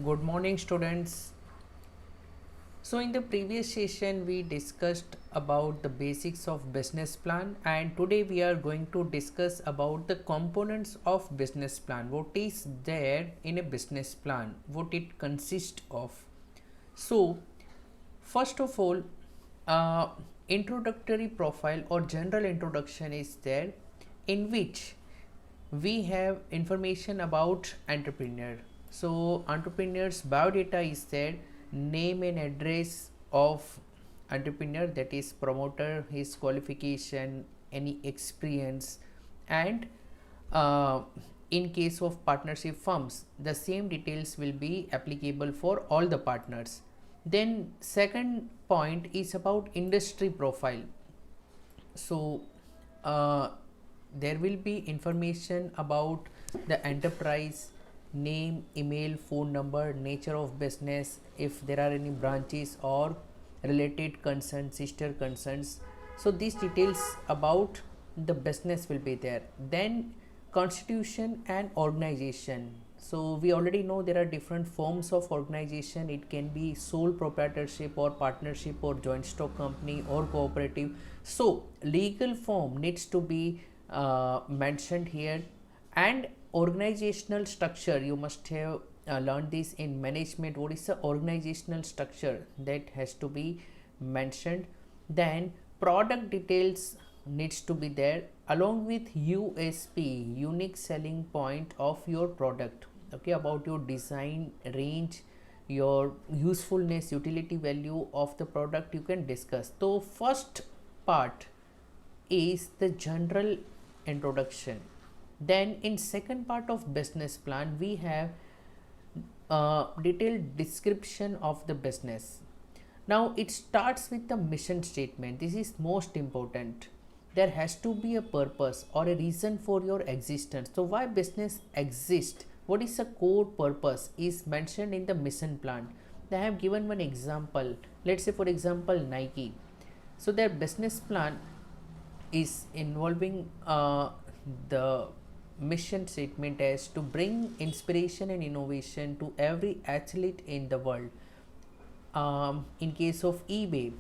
Good morning, students. So, in the previous session, we discussed about the basics of business plan, and today we are going to discuss about the components of business plan. What is there in a business plan? What it consists of? So, first of all, uh, introductory profile or general introduction is there, in which we have information about entrepreneur. So entrepreneur's biodata is there, name and address of entrepreneur, that is promoter, his qualification, any experience, and uh, in case of partnership firms the same details will be applicable for all the partners. Then second point is about industry profile. So uh, there will be information about the enterprise, name, email, phone number, nature of business, if there are any branches or related concerns, sister concerns. So these details about the business will be there. Then constitution and organization. So we already know there are different forms of organization. It can be sole proprietorship or partnership or joint stock company or cooperative. So legal form needs to be mentioned here. And organizational structure, you must have learned this in management. What is the organizational structure, that has to be mentioned. Then product details needs to be there, along with USP, unique selling point of your product. Okay, about your design, range, your usefulness, utility value of the product you can discuss. So first part is the general introduction. Then in second part of business plan we have detailed description of the business. Now it starts with the mission statement. This is most important. There has to be a purpose or a reason for your existence. So why business exists, what is the core purpose is mentioned in the mission plan. They have given one example. Let's say for example Nike. So their business plan is involving the mission statement as to bring inspiration and innovation to every athlete in the world. In case of eBay,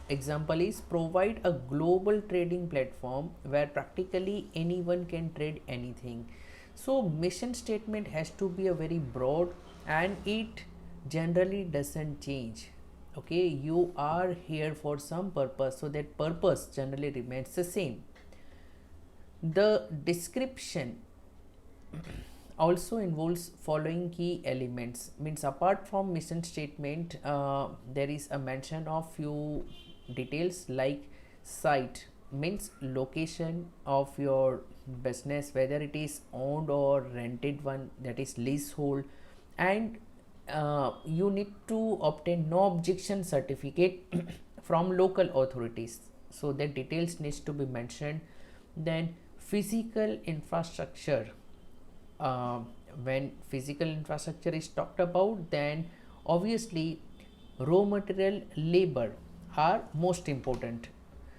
example is provide a global trading platform where practically anyone can trade anything. So mission statement has to be a very broad, and it generally doesn't change. Okay, you are here for some purpose, so that purpose generally remains the same. The description also involves following key elements, means apart from mission statement there is a mention of few details like site, means location of your business, whether it is owned or rented one, that is leasehold. And you need to obtain no objection certificate from local authorities, so that details needs to be mentioned. Then physical infrastructure, uh, when physical infrastructure is talked about, then obviously raw material, labor are most important.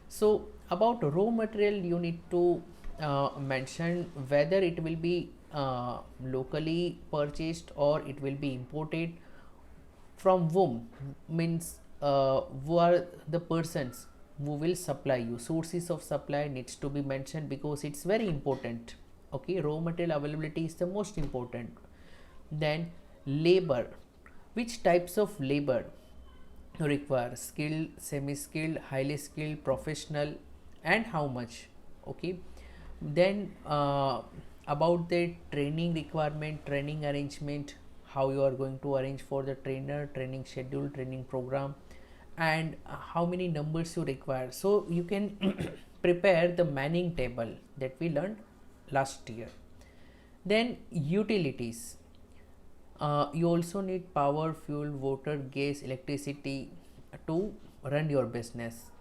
So about raw material you need to mention whether it will be locally purchased or it will be imported from whom, means who are the persons who will supply you. Sources of supply needs to be mentioned because it's very important. Okay, raw material availability is the most important. Then labor, which types of labor require, skilled, semi skilled, highly skilled, professional, and how much. Okay, then about the training requirement, training arrangement, how you are going to arrange for the trainer, training schedule, training program, and how many numbers you require. So you can prepare the manning table that we learned last year. Then utilities, you also need power, fuel, water, gas, electricity to run your business.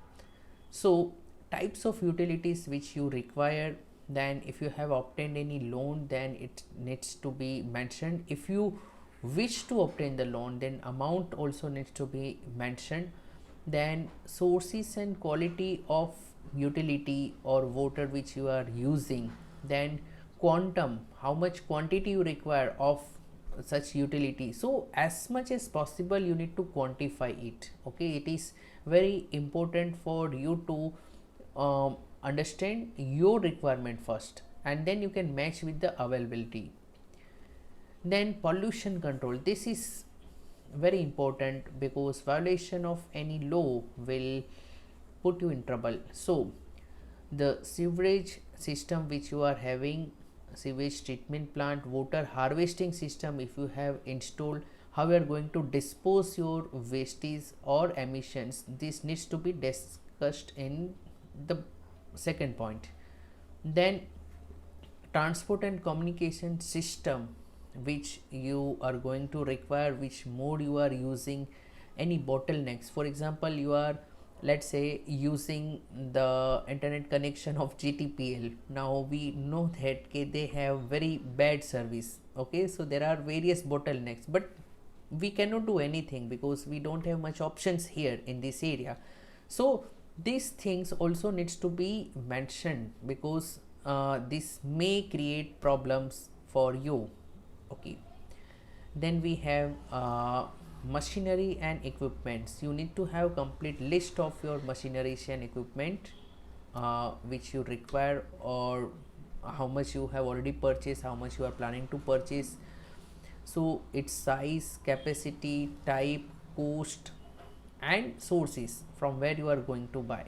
So types of utilities which you require. Then if you have obtained any loan, then it needs to be mentioned. If you wish to obtain the loan, then amount also needs to be mentioned. Then sources and quality of utility or water which you are using. Then quantum, how much quantity you require of such utility. So as much as possible you need to quantify it. Okay, it is very important for you to understand your requirement first, and then you can match with the availability. Then pollution control, this is very important because violation of any law will put you in trouble. So the sewage system which you are having, sewage treatment plant, water harvesting system if you have installed, how you are going to dispose your wastage or emissions, this needs to be discussed in the second point. Then transport and communication system which you are going to require, which mode you are using, any bottlenecks. For example, you are, let's say, using the internet connection of GTPL. Now we know that they have very bad service. Okay, so there are various bottlenecks, but we cannot do anything because we don't have much options here in this area. So these things also needs to be mentioned because this may create problems for you. Okay, then we have machinery and equipments. You need to have complete list of your machinery and equipment which you require, or how much you have already purchased, how much you are planning to purchase. So its size, capacity, type, cost, and sources from where you are going to buy.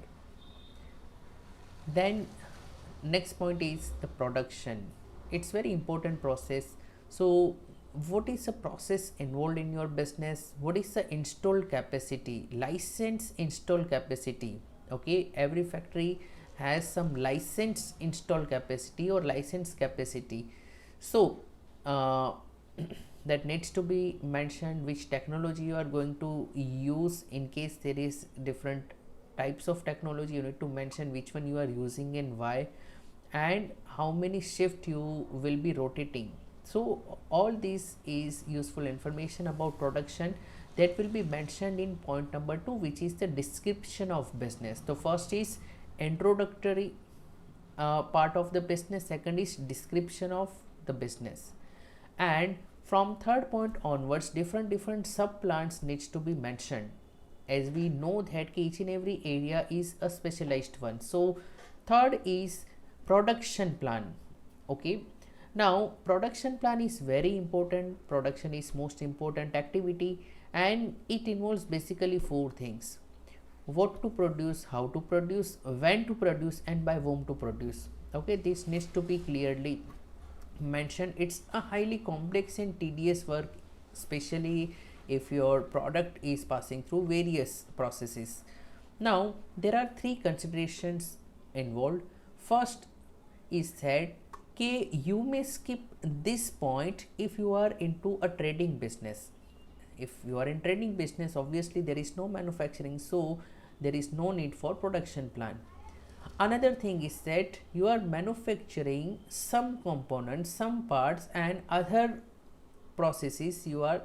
Then next point is the production. It's very important process. So what is the process involved in your business? What is the installed capacity, license installed capacity? Okay, every factory has some license installed capacity or license capacity. So that needs to be mentioned, which technology you are going to use. In case there is different types of technology, you need to mention which one you are using and why, and how many shift you will be rotating. So all this is useful information about production that will be mentioned in point number 2, which is the description of business. The first is introductory part of the business, second is description of the business, and from third point onwards different sub plants needs to be mentioned, as we know that each and every area is a specialized one. So third is production plan. Okay, now production plan is very important. Production is most important activity, and it involves basically 4 things: what to produce, how to produce, when to produce, and by whom to produce. Okay, this needs to be clearly mentioned. It's a highly complex and tedious work, especially if your product is passing through various processes. Now there are 3 considerations involved. First is that you may skip this point if you are into a trading business. If you are in trading business, obviously there is no manufacturing, so there is no need for production plan. Another thing is that you are manufacturing some components, some parts, and other processes you are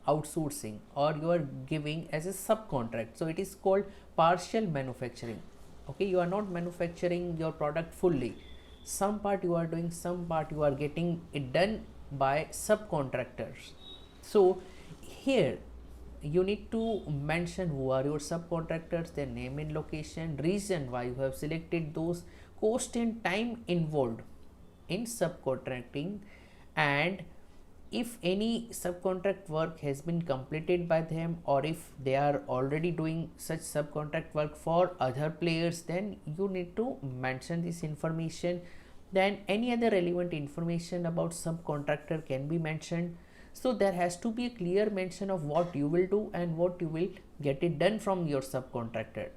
outsourcing or you are giving as a subcontract. So it is called partial manufacturing. Okay, you are not manufacturing your product fully. Some part you are doing, some part you are getting it done by subcontractors. So here you need to mention who are your subcontractors, their name and location, reason why you have selected those, cost and time involved in subcontracting, and if any subcontract work has been completed by them, or if they are already doing such subcontract work for other players, then you need to mention this information. Then any other relevant information about subcontractor can be mentioned. So there has to be a clear mention of what you will do and what you will get it done from your subcontractor.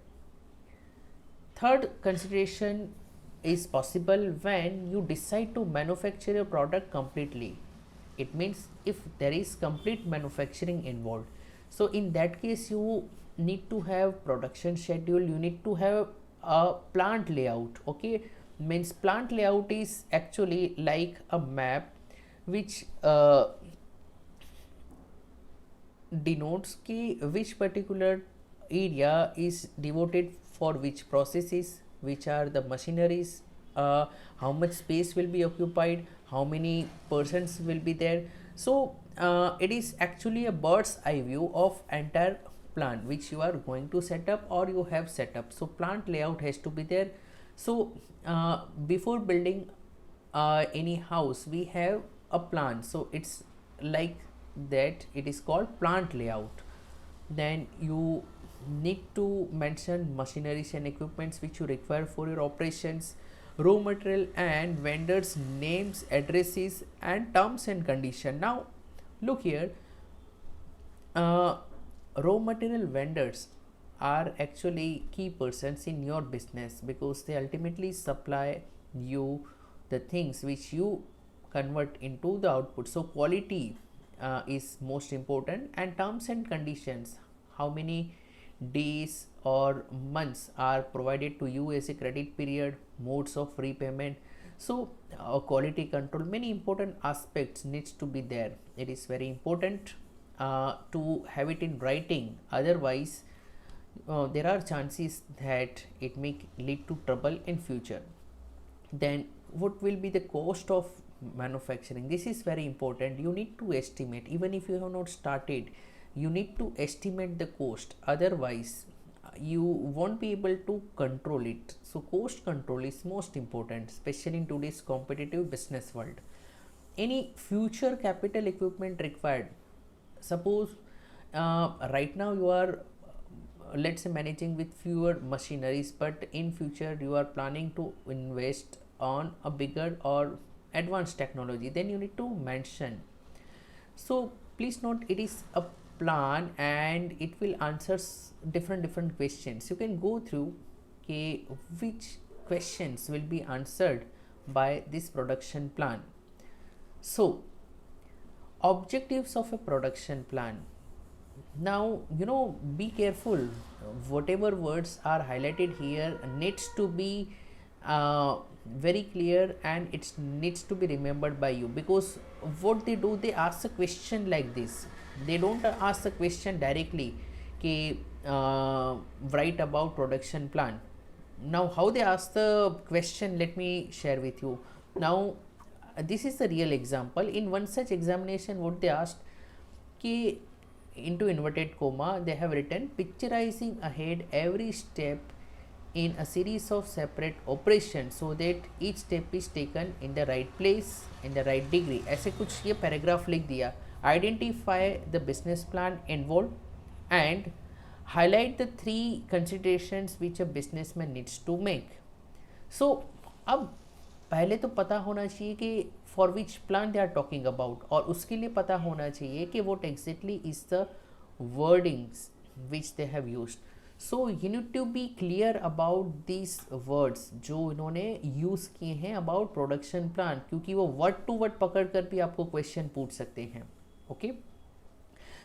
Third consideration is possible when you decide to manufacture your product completely. It means if there is complete manufacturing involved. So in that case you need to have production schedule, you need to have a plant layout. Okay, means plant layout is actually like a map which denotes which particular area is devoted for which processes, which are the machineries, how much space will be occupied, how many persons will be there. So it is actually a bird's eye view of entire plant which you are going to set up or you have set up. So plant layout has to be there. So before building any house we have a plan, so it's like that, it is called plant layout. Then you need to mention machineries and equipments which you require for your operations, raw material and vendors names, addresses and terms and condition. Now look here, uh, raw material vendors are actually key persons in your business because they ultimately supply you the things which you convert into the output. So quality is most important, and terms and conditions, how many days or months are provided to you as a credit period, modes of repayment. So quality control, many important aspects needs to be there. It is very important to have it in writing, otherwise there are chances that it may lead to trouble in future. Then what will be the cost of manufacturing? This is very important. You need to estimate, even if you have not started, you need to estimate the cost, otherwise you won't be able to control it. So cost control is most important, especially in today's competitive business world. Any future capital equipment required, suppose right now you are let's say managing with fewer machineries, but in future you are planning to invest on a bigger or advanced technology, then you need to mention. So please note, it is a plan and it will answer different questions. You can go through okay, which questions will be answered by this production plan. So objectives of a production plan. Now be careful, whatever words are highlighted here needs to be very clear and it needs to be remembered by you, because what they do, they ask a question like this. They don't ask the question directly कि write about production plan. Now how they ask the question, let me share with you. Now this is the real example. In one such examination, what they asked कि into inverted comma they have written picturizing ahead every step in a series of separate operations so that each step is taken in the right place in the right degree. ऐसे कुछ ये paragraph लिख दिया. Identify the business plan involved and highlight the 3 considerations which a businessman needs to make. So अब पहले तो पता होना चाहिए कि for which plan they are talking about, और उसके लिए पता होना चाहिए कि what exactly is the wordings which they have used. So you need to be clear about this words जो इन्होंने यूज़ किए हैं अबाउट प्रोडक्शन प्लान, क्योंकि वो वर्ड टू वर्ड पकड़ कर भी आपको क्वेश्चन पूछ सकते हैं. Okay,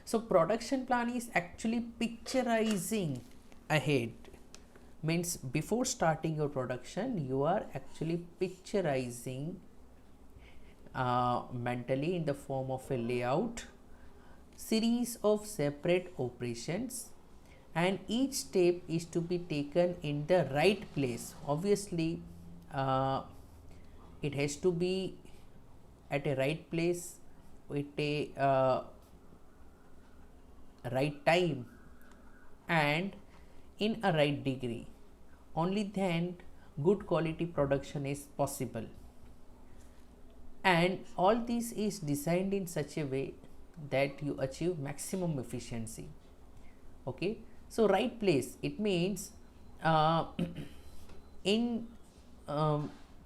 so production plan is actually picturizing ahead, means before starting your production you are actually picturizing mentally in the form of a layout series of separate operations, and each step is to be taken in the right place. Obviously it has to be at a right place with a right time and in a right degree. Only then good quality production is possible, and all this is designed in such a way that you achieve maximum efficiency. Okay, so right place, it means in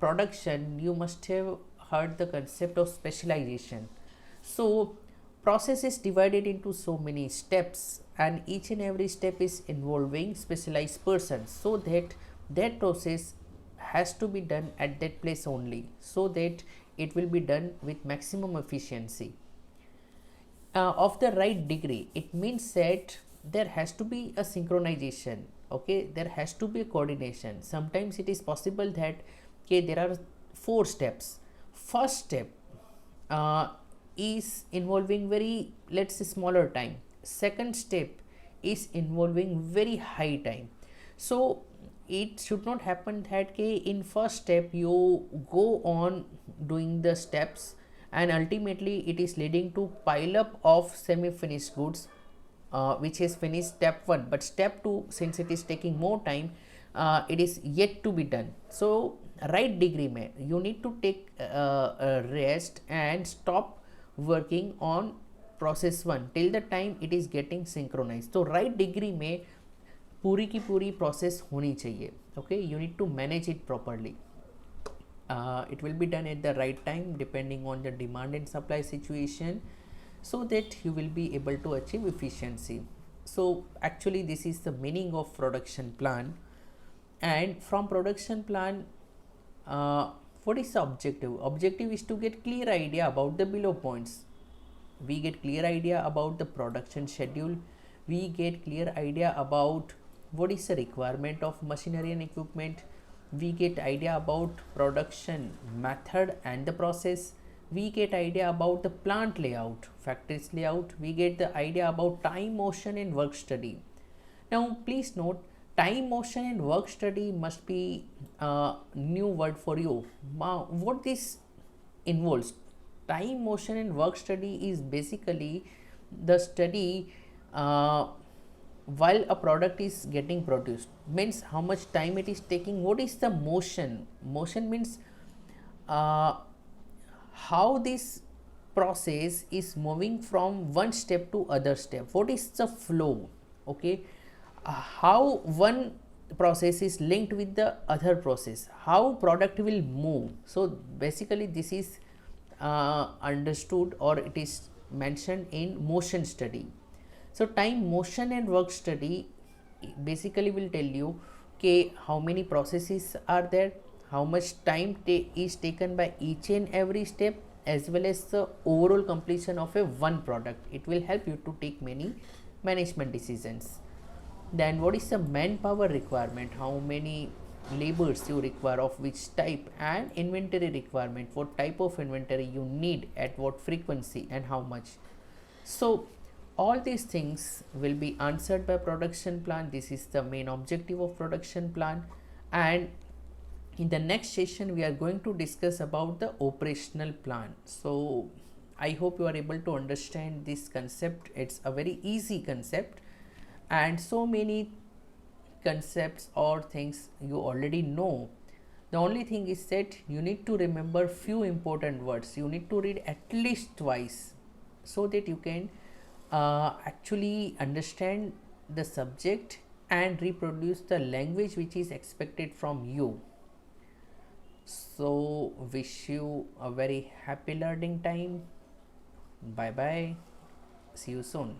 production you must have heard the concept of specialization. So process is divided into so many steps and each and every step is involving specialized persons, so that that process has to be done at that place only, so that it will be done with maximum efficiency. Of the right degree, it means that there has to be a synchronization. Okay, there has to be a coordination. Sometimes it is possible that okay, there are 4 steps. First step is involving very, let's say, smaller time. Second step is involving very high time. So it should not happen that in first step you go on doing the steps and ultimately it is leading to pile up of semi finished goods, which is finished step 1, but step 2, since it is taking more time, it is yet to be done. So right degree mein you need to take a rest and stop working on process 1 till the time it is getting synchronized. So right degree में पूरी की पूरी process होनी चाहिए. Okay, you need to manage it properly. It will be done at the right time depending on the demand and supply situation, so that you will be able to achieve efficiency. So actually this is the meaning of production plan. And from production plan, what is the objective is to get clear idea about the below points. We get clear idea about the production schedule, we get clear idea about what is the requirement of machinery and equipment, we get idea about production method and the process, we get idea about the plant layout, factories layout, we get the idea about time, motion and work study. Now please note, time, motion and work study must be a new word for you. What this involves? Time, motion and work study is basically the study while a product is getting produced, means how much time it is taking. What is the motion? Motion means how this process is moving from one step to other step. What is the flow? Okay, how one process is linked with the other process, how product will move. So basically this is understood, or it is mentioned in motion study. So time, motion and work study basically will tell you okay, how many processes are there, how much time is taken by each and every step, as well as the overall completion of a one product. It will help you to take many management decisions. Then what is the manpower requirement, how many labors you require, of which type, and inventory requirement, what type of inventory you need, at what frequency and how much. So all these things will be answered by production plan. This is the main objective of production plan. And in the next session we are going to discuss about the operational plan. So I hope you are able to understand this concept. It's a very easy concept, and so many concepts or things you already know. The only thing is that you need to remember few important words. You need to read at least twice, so that you can actually understand the subject and reproduce the language which is expected from you. So wish you a very happy learning time. Bye bye, see you soon.